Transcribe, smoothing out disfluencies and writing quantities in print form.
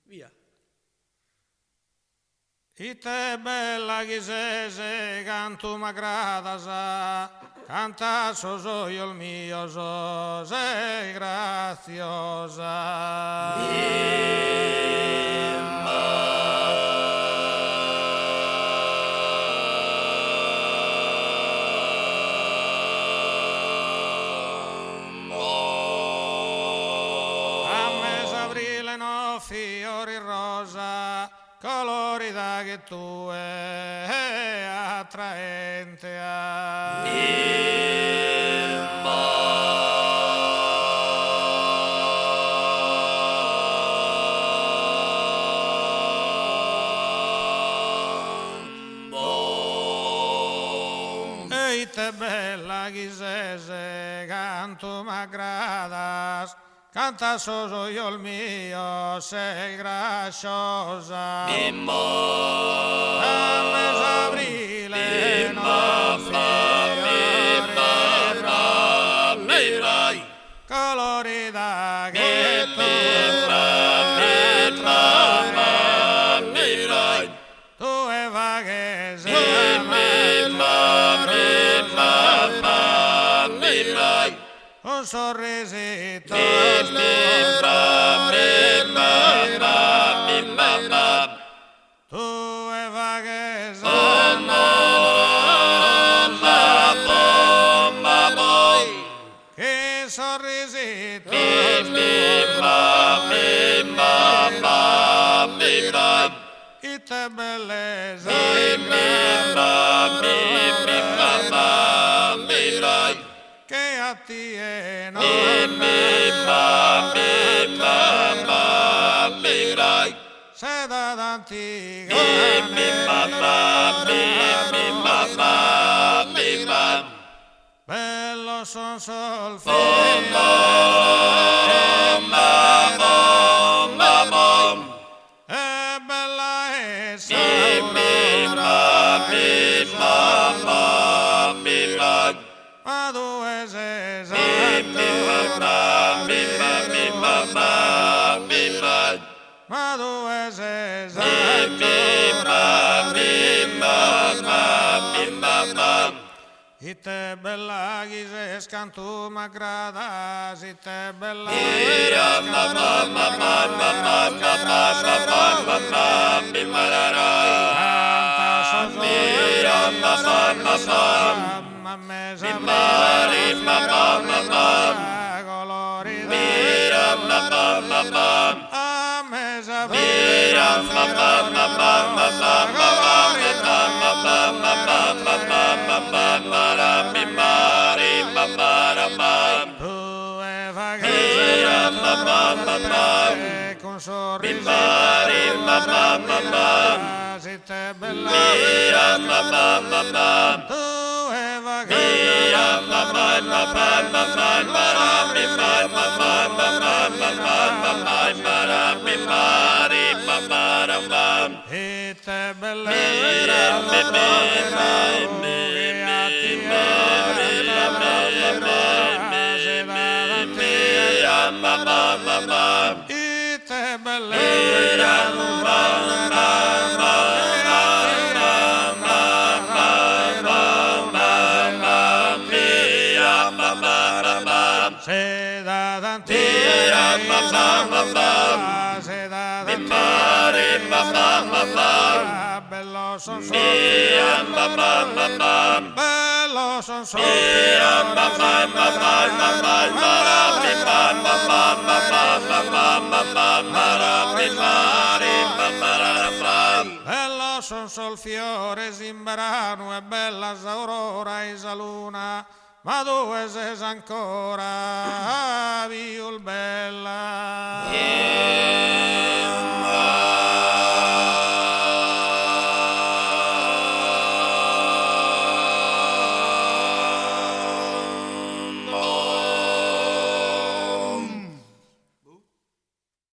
Via. Ite bella ghisese cantu m'aggradasa, canta sosoio il mio so, sei graziosa. Fiori rosa, colorida che tu è attraente Eite bella ghisese, canto m'aggradas, canta sosoio il mio, sei graziosa. Bimbo, a mese aprile, non fiori, colorita che tu tu e vaghese, un sorrisito tu e vaghese che sorrisito ite bellezza che attiene se da d'antica bello son sol e bella essa ma due se ma dove sei ite bella ghise scantu m'aggradas ite bella con sorriso siete bella tu e ite bella ite se da d'antica bello son bello son bello son sol fiore zimbrano e bella aurora isa luna ma dove sei ancora viul bella